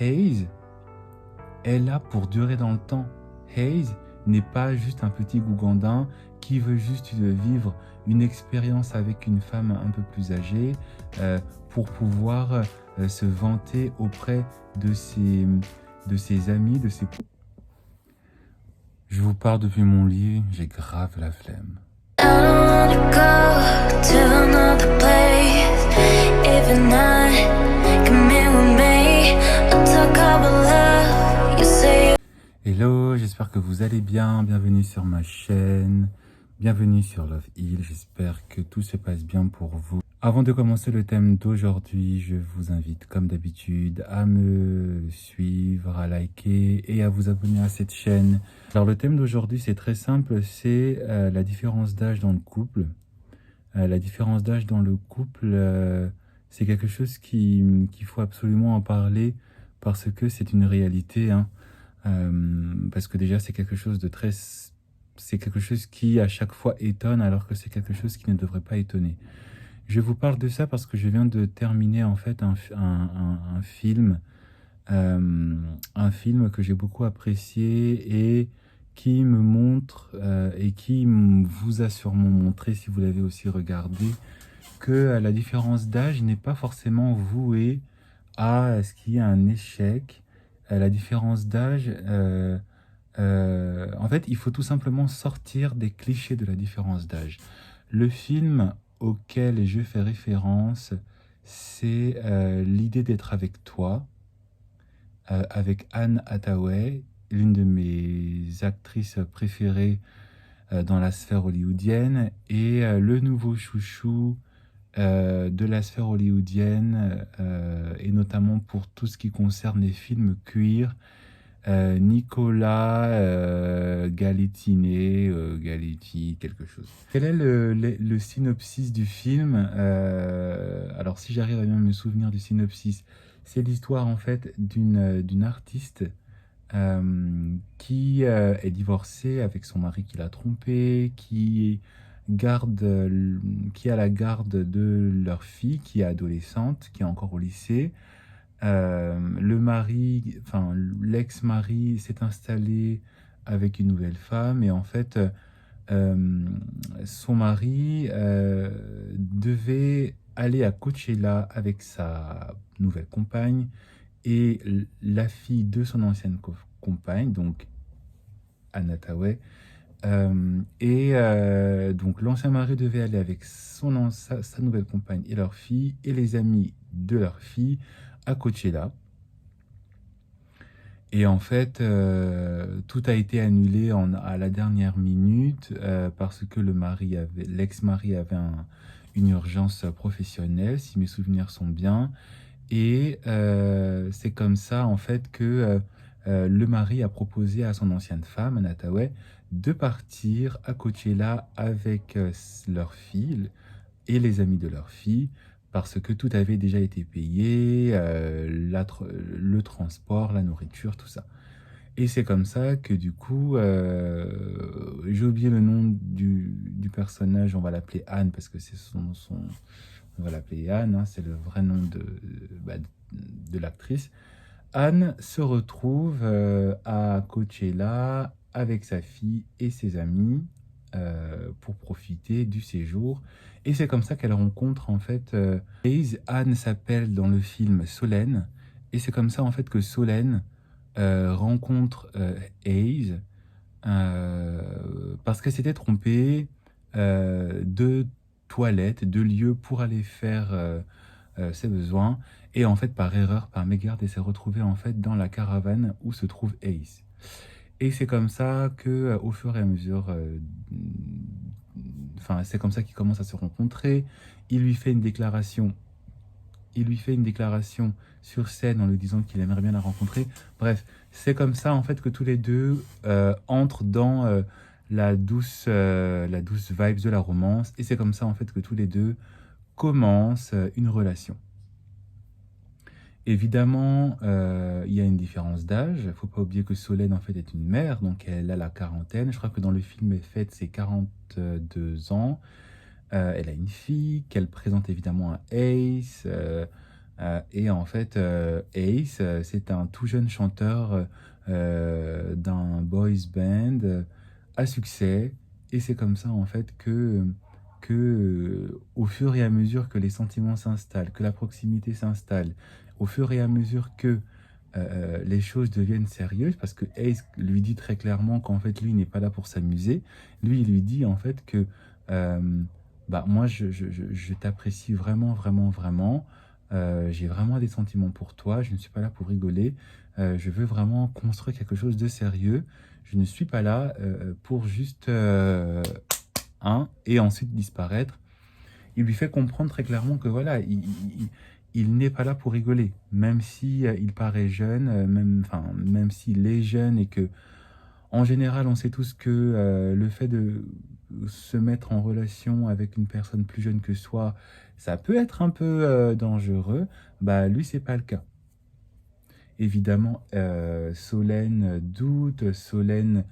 Haze est là pour durer dans le temps. Haze n'est pas juste un petit gougandin qui veut juste vivre une expérience avec une femme un peu plus âgée pour pouvoir se vanter auprès de ses amis, de ses... Je vous parle depuis mon lit, j'ai grave la flemme. I don't wanna go to another place. Even I come in with me. I'll talk about love. You say. Hello, j'espère que vous allez bien. Bienvenue sur ma chaîne. Bienvenue sur Love Heal. J'espère que tout se passe bien pour vous. Avant de commencer le thème d'aujourd'hui, je vous invite comme d'habitude à me suivre, à liker et à vous abonner à cette chaîne. Alors le thème d'aujourd'hui c'est très simple, c'est la différence d'âge dans le couple. La différence d'âge dans le couple, c'est quelque chose qu'il faut absolument en parler parce que c'est une réalité. Parce que déjà c'est quelque chose de très... C'est quelque chose qui à chaque fois étonne alors que c'est quelque chose qui ne devrait pas étonner. Je vous parle de ça parce que je viens de terminer en fait un film que j'ai beaucoup apprécié et qui me montre et qui vous a sûrement montré, si vous l'avez aussi regardé, que la différence d'âge n'est pas forcément vouée à ce qu'il y ait un échec. La différence d'âge, en fait, il faut tout simplement sortir des clichés de la différence d'âge. Le film auquel je fais référence, c'est l'idée d'être avec toi, avec Anne Hathaway, l'une de mes actrices préférées dans la sphère hollywoodienne, et le nouveau chouchou de la sphère hollywoodienne, et notamment pour tout ce qui concerne les films queer, Nicolas Galetti, quelque chose. Quel est le synopsis du film? Alors si j'arrive à bien me souvenir du synopsis, c'est l'histoire en fait d'une artiste qui est divorcée avec son mari qui l'a trompée, qui a la garde de leur fille qui est adolescente, qui est encore au lycée. L'ex-mari s'est installé avec une nouvelle femme et en fait, son mari devait aller à Coachella avec sa nouvelle compagne et la fille de son ancienne compagne, donc Anne Hathaway. Donc l'ancien mari devait aller avec sa nouvelle compagne et leur fille et les amis de leur fille à Coachella. Et en fait, tout a été annulé à la dernière minute parce que l'ex-mari avait une urgence professionnelle, si mes souvenirs sont bien. Et c'est comme ça, en fait, que le mari a proposé à son ancienne femme, Anne Hathaway, de partir à Coachella avec leur fille et les amis de leur fille, parce que tout avait déjà été payé, le transport, la nourriture, tout ça. Et c'est comme ça que du coup, j'ai oublié le nom du personnage, on va l'appeler Anne, parce que c'est on va l'appeler Anne, c'est le vrai nom de l'actrice. Anne se retrouve à Coachella avec sa fille et ses amis pour profiter du séjour. Et c'est comme ça qu'elle rencontre en fait Haze. Anne s'appelle dans le film Solène. Et c'est comme ça en fait que Solène rencontre Haze parce qu'elle s'était trompée de toilette, de lieu pour aller faire ses besoins. Et en fait, par erreur, par mégarde, elle s'est retrouvée en fait dans la caravane où se trouve Haze. Et c'est comme ça que, au fur et à mesure, c'est comme ça qu'ils commencent à se rencontrer. Il lui fait une déclaration. Sur scène en lui disant qu'il aimerait bien la rencontrer. Bref, c'est comme ça en fait que tous les deux entrent dans la douce vibe de la romance. Et c'est comme ça en fait que tous les deux commencent une relation. Évidemment, il y a une différence d'âge. Il ne faut pas oublier que Solène, en fait, est une mère, donc elle a la quarantaine. Je crois que dans le film, elle fête ses 42 ans. Elle a une fille qu'elle présente évidemment à Ace. Et en fait, Ace, c'est un tout jeune chanteur d'un boys band à succès. Et c'est comme ça, en fait, que au fur et à mesure que les sentiments s'installent, que la proximité s'installe, au fur et à mesure que les choses deviennent sérieuses, parce que Ace lui dit très clairement qu'en fait, lui, il n'est pas là pour s'amuser. Lui, il lui dit, en fait, que bah, moi, je t'apprécie vraiment, vraiment, vraiment. J'ai vraiment des sentiments pour toi. Je ne suis pas là pour rigoler. Je veux vraiment construire quelque chose de sérieux. Je ne suis pas là pour juste et ensuite disparaître. Il lui fait comprendre très clairement que voilà, il n'est pas là pour rigoler, même si il paraît jeune, même s'il est jeune et que en général, on sait tous que le fait de se mettre en relation avec une personne plus jeune que soi, ça peut être un peu dangereux. Bah, lui, c'est pas le cas. Évidemment, Solène doute, Solène,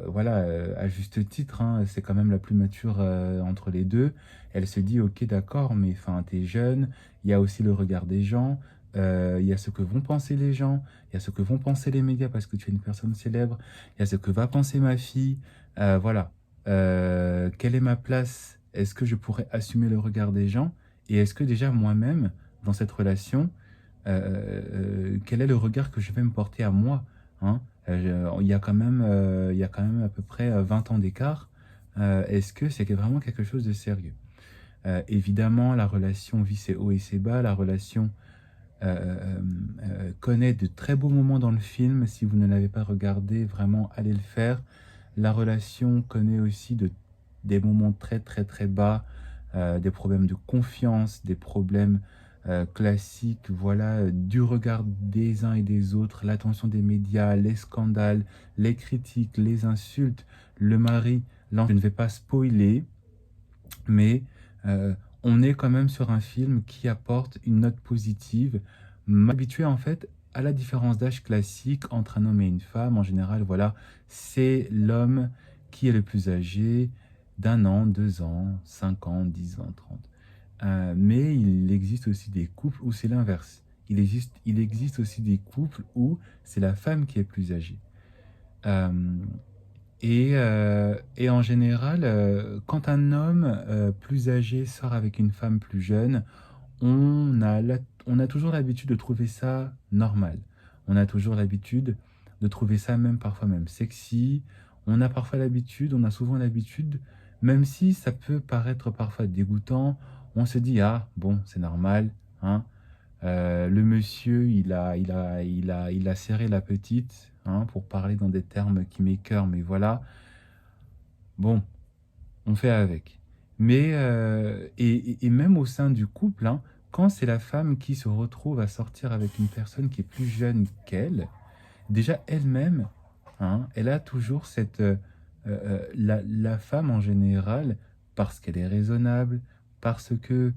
voilà, à juste titre, hein, c'est quand même la plus mature entre les deux. Elle se dit, ok, d'accord, mais enfin, t'es jeune, il y a aussi le regard des gens, il y a ce que vont penser les gens, il y a ce que vont penser les médias parce que tu es une personne célèbre, il y a ce que va penser ma fille, voilà. Quelle est ma place? Est-ce que je pourrais assumer le regard des gens? Et est-ce que déjà moi-même, dans cette relation, quel est le regard que je vais me porter à moi, hein? Il y a quand même à peu près 20 ans d'écart. Est-ce que c'est vraiment quelque chose de sérieux? Évidemment, la relation vit ses hauts et ses bas. La relation connaît de très beaux moments dans le film. Si vous ne l'avez pas regardé, vraiment, allez le faire. La relation connaît aussi des moments très très très bas, des problèmes de confiance, des problèmes classiques, voilà, du regard des uns et des autres, l'attention des médias, les scandales, les critiques, les insultes, le mari. Là, je ne vais pas spoiler, mais on est quand même sur un film qui apporte une note positive, m'habituer en fait à la différence d'âge classique entre un homme et une femme. En général, voilà, c'est l'homme qui est le plus âgé d'un an, 2 ans, 5 ans, 10, 20, 30. Mais il existe aussi des couples où c'est l'inverse. Il existe aussi des couples où c'est la femme qui est plus âgée. Euh, et en général, quand un homme plus âgé sort avec une femme plus jeune, on a toujours l'habitude de trouver ça normal. On a toujours l'habitude de trouver ça même parfois même sexy. On a souvent l'habitude, même si ça peut paraître parfois dégoûtant, on se dit, ah, bon, c'est normal, hein. Le monsieur, il a serré la petite, hein, pour parler dans des termes qui m'écœurent, mais voilà. Bon, on fait avec. Mais, et même au sein du couple, hein, quand c'est la femme qui se retrouve à sortir avec une personne qui est plus jeune qu'elle, déjà elle-même, hein, elle a toujours la femme en général, parce qu'elle est raisonnable, parce que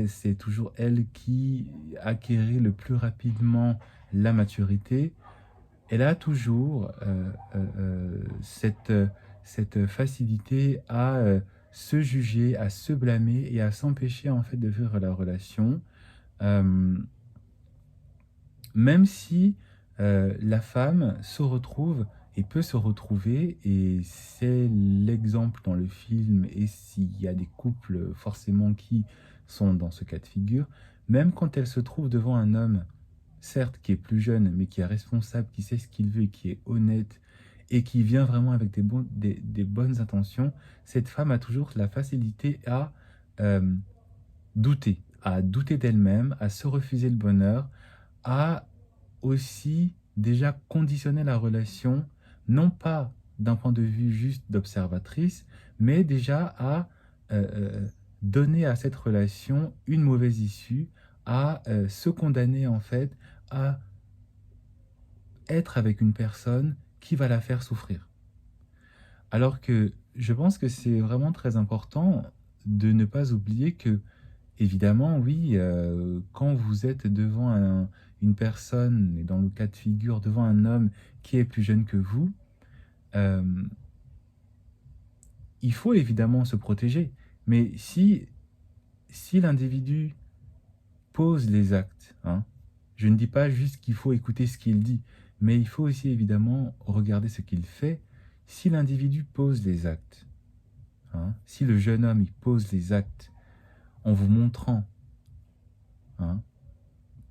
c'est toujours elle qui acquérit le plus rapidement la maturité. Elle a toujours cette facilité à se juger, à se blâmer et à s'empêcher en fait de vivre la relation. Euh, Même si la femme se retrouve et peut se retrouver, et c'est l'exemple dans le film, et s'il y a des couples forcément qui sont dans ce cas de figure, même quand elle se trouve devant un homme, certes qui est plus jeune, mais qui est responsable, qui sait ce qu'il veut et qui est honnête, et qui vient vraiment avec des bonnes intentions, cette femme a toujours la facilité euh, à douter d'elle-même, à se refuser le bonheur, à aussi déjà conditionner la relation, non pas d'un point de vue juste d'observatrice, mais déjà à donner à cette relation une mauvaise issue, à se condamner en fait à être avec une personne qui va la faire souffrir. Alors que je pense que c'est vraiment très important de ne pas oublier que, évidemment, oui, quand vous êtes devant une personne, et dans le cas de figure, devant un homme qui est plus jeune que vous, euh, il faut évidemment se protéger. Mais si l'individu pose les actes, hein. Je ne dis pas juste qu'il faut écouter ce qu'il dit, mais il faut aussi évidemment regarder ce qu'il fait. Si l'individu pose les actes, hein, si le jeune homme il pose les actes en vous montrant, hein,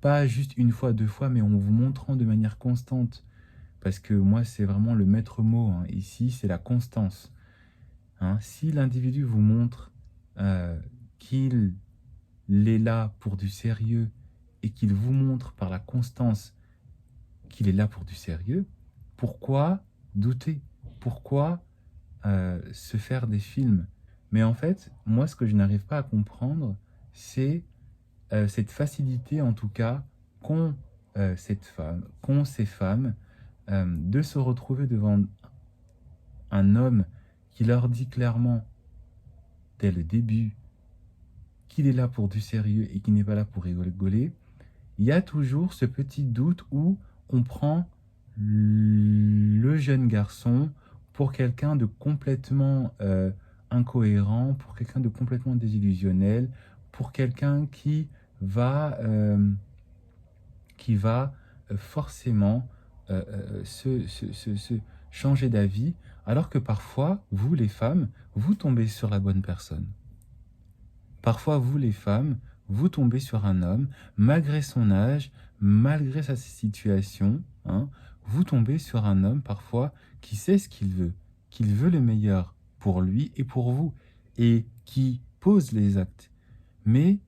pas juste une fois, deux fois, mais en vous montrant de manière constante, parce que moi c'est vraiment le maître mot, hein, ici, c'est la constance, hein. Si l'individu vous montre qu'il est là pour du sérieux et qu'il vous montre par la constance qu'il est là pour du sérieux, pourquoi douter? Pourquoi se faire des films? Mais en fait, moi, ce que je n'arrive pas à comprendre, c'est cette facilité, en tout cas, qu'ont ces femmes, de se retrouver devant un homme qui leur dit clairement, dès le début, qu'il est là pour du sérieux et qu'il n'est pas là pour rigoler. Il y a toujours ce petit doute où on prend le jeune garçon pour quelqu'un de complètement incohérent, pour quelqu'un de complètement désillusionnel, pour quelqu'un qui va forcément se changer d'avis, alors que parfois, vous les femmes, vous tombez sur la bonne personne. Parfois, vous les femmes, vous tombez sur un homme, malgré son âge, malgré sa situation, hein, vous tombez sur un homme parfois qui sait ce qu'il veut le meilleur pour lui et pour vous, et qui pose les actes. Mais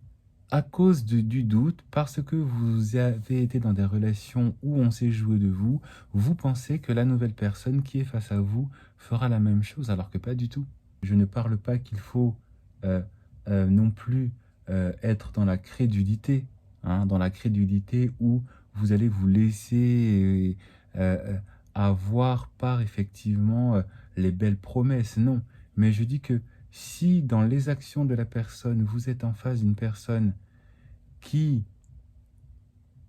à cause du doute, parce que vous avez été dans des relations où on s'est joué de vous, vous pensez que la nouvelle personne qui est face à vous fera la même chose, alors que pas du tout. Je ne parle pas qu'il faut non plus être dans la crédulité, hein, dans la crédulité où vous allez vous laisser avoir par effectivement les belles promesses. Non, mais je dis que si dans les actions de la personne, vous êtes en face d'une personne qui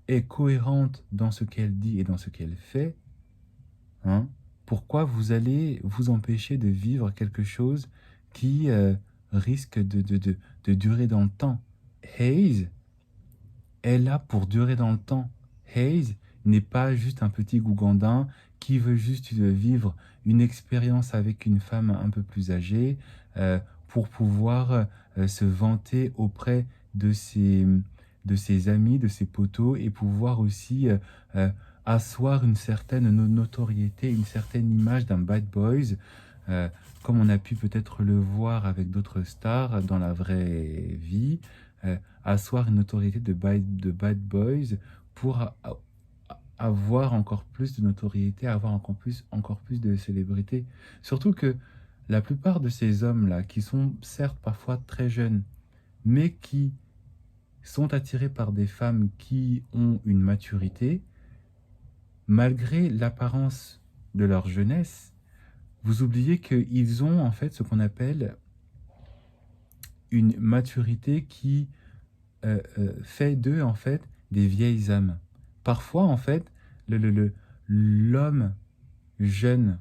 est cohérente dans ce qu'elle dit et dans ce qu'elle fait, hein, pourquoi vous allez vous empêcher de vivre quelque chose qui risque de durer dans le temps? Hayes est là pour durer dans le temps. Hayes n'est pas juste un petit gougandin qui veut juste vivre une expérience avec une femme un peu plus âgée pour pouvoir se vanter auprès de ses amis, de ses potos, et pouvoir aussi asseoir une certaine notoriété, une certaine image d'un bad boys, comme on a pu peut-être le voir avec d'autres stars dans la vraie vie, asseoir une notoriété de bad boys pour avoir encore plus de notoriété, avoir encore plus de célébrité. Surtout que la plupart de ces hommes-là, qui sont certes parfois très jeunes, mais qui sont attirés par des femmes qui ont une maturité, malgré l'apparence de leur jeunesse, vous oubliez qu'ils ont en fait ce qu'on appelle une maturité qui fait d'eux en fait des vieilles âmes. Parfois en fait, l'homme jeune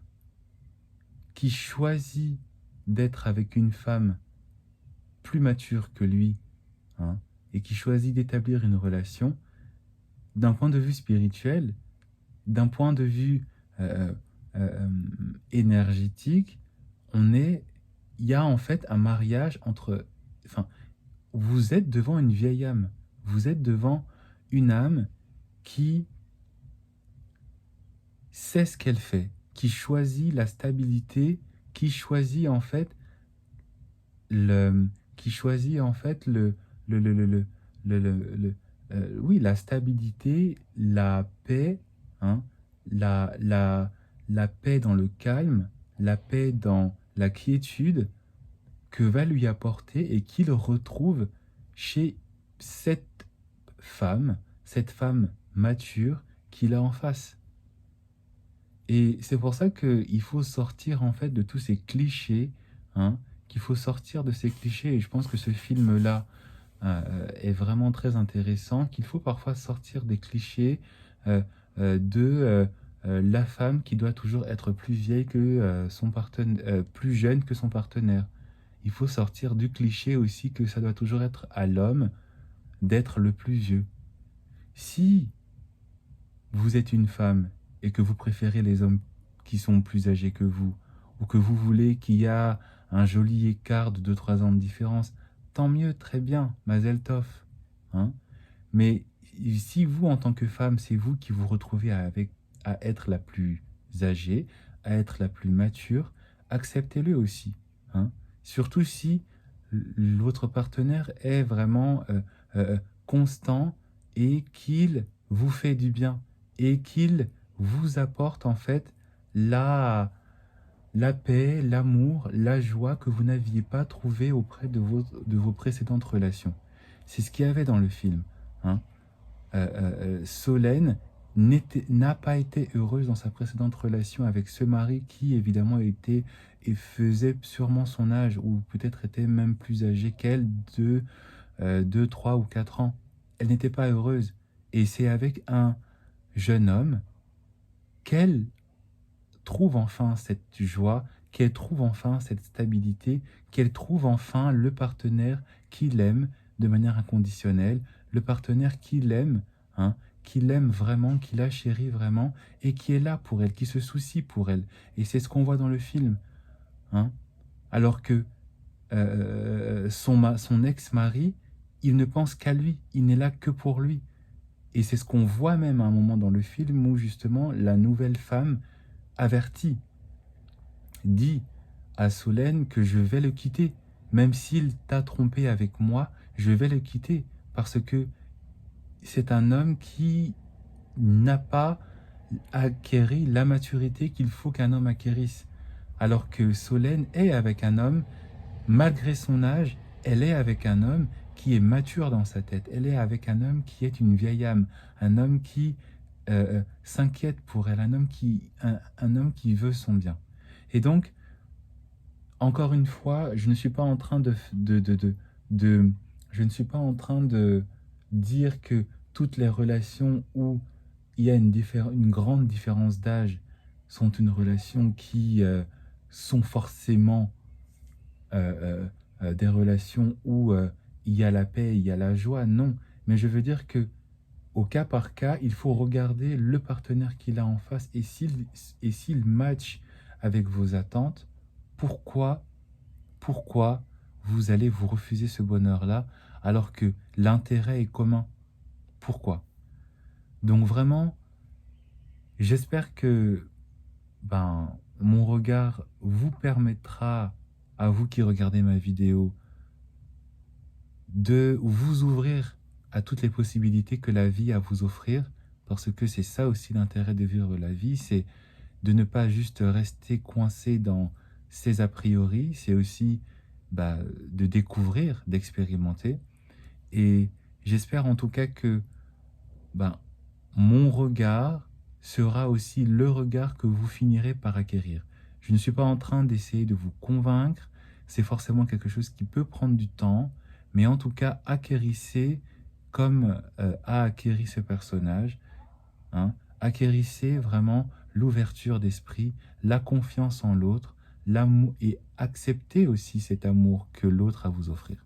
qui choisit d'être avec une femme plus mature que lui, hein, et qui choisit d'établir une relation, d'un point de vue spirituel, d'un point de vue énergétique, il y a en fait un mariage vous êtes devant une vieille âme, vous êtes devant une âme qui sait ce qu'elle fait, qui choisit la stabilité, qui choisit en fait oui, la stabilité, la paix, hein, la paix dans le calme, la paix dans la quiétude que va lui apporter et qu'il retrouve chez cette femme mature qu'il a en face. Et c'est pour ça qu'il faut sortir en fait de tous ces clichés, hein, qu'il faut sortir de ces clichés, et je pense que ce film-là est vraiment très intéressant, qu'il faut parfois sortir des clichés de la femme qui doit toujours être plus vieille que son partenaire, plus jeune que son partenaire. Il faut sortir du cliché aussi que ça doit toujours être à l'homme d'être le plus vieux. Si vous êtes une femme et que vous préférez les hommes qui sont plus âgés que vous, ou que vous voulez qu'il y a un joli écart de 2-3 ans de différence, tant mieux, très bien, mazel tov. Hein. Mais si vous, en tant que femme, c'est vous qui vous retrouvez à être la plus âgée, à être la plus mature, acceptez-le aussi. Hein. Surtout si votre partenaire est vraiment constant et qu'il vous fait du bien et qu'il vous apporte en fait la paix, l'amour, la joie que vous n'aviez pas trouvé auprès de vos précédentes relations. C'est ce qu'il y avait dans le film. Hein. Solène n'a pas été heureuse dans sa précédente relation avec ce mari qui évidemment était et faisait sûrement son âge ou peut-être était même plus âgé qu'elle de 2, 3 ou 4 ans. Elle n'était pas heureuse. Et c'est avec un jeune homme qu'elle trouve enfin cette joie, qu'elle trouve enfin cette stabilité, qu'elle trouve enfin le partenaire qui l'aime de manière inconditionnelle, le partenaire qui l'aime, hein, qui l'aime vraiment, qui la chérit vraiment et qui est là pour elle, qui se soucie pour elle. Et c'est ce qu'on voit dans le film. Hein. Alors que son ex-mari, il ne pense qu'à lui, il n'est là que pour lui. Et c'est ce qu'on voit même à un moment dans le film où justement la nouvelle femme avertit, dit à Solène que je vais le quitter. Même s'il t'a trompé avec moi, je vais le quitter parce que c'est un homme qui n'a pas acquéri la maturité qu'il faut qu'un homme acquérisse. Alors que Solène est avec un homme, malgré son âge, elle est avec un homme qui est mature dans sa tête. Elle est avec un homme qui est une vieille âme, un homme qui s'inquiète pour elle, un homme qui veut son bien. Et donc, encore une fois, je ne suis pas en train je ne suis pas en train de dire que toutes les relations où il y a une grande différence d'âge sont une relation qui sont forcément des relations où il y a la paix, il y a la joie. Non, mais je veux dire que au cas par cas, il faut regarder le partenaire qu'il a en face et s'il match avec vos attentes, pourquoi vous allez vous refuser ce bonheur-là alors que l'intérêt est commun? Pourquoi? Donc vraiment, j'espère que mon regard vous permettra, à vous qui regardez ma vidéo, de vous ouvrir à toutes les possibilités que la vie a à vous offrir, parce que c'est ça aussi l'intérêt de vivre la vie, c'est de ne pas juste rester coincé dans ses a priori, c'est aussi de découvrir, d'expérimenter. Et j'espère en tout cas que mon regard sera aussi le regard que vous finirez par acquérir. Je ne suis pas en train d'essayer de vous convaincre, c'est forcément quelque chose qui peut prendre du temps, mais en tout cas, acquérissez comme a acquéri ce personnage, hein, acquérissez vraiment l'ouverture d'esprit, la confiance en l'autre, l'amour et acceptez aussi cet amour que l'autre a à vous offrir.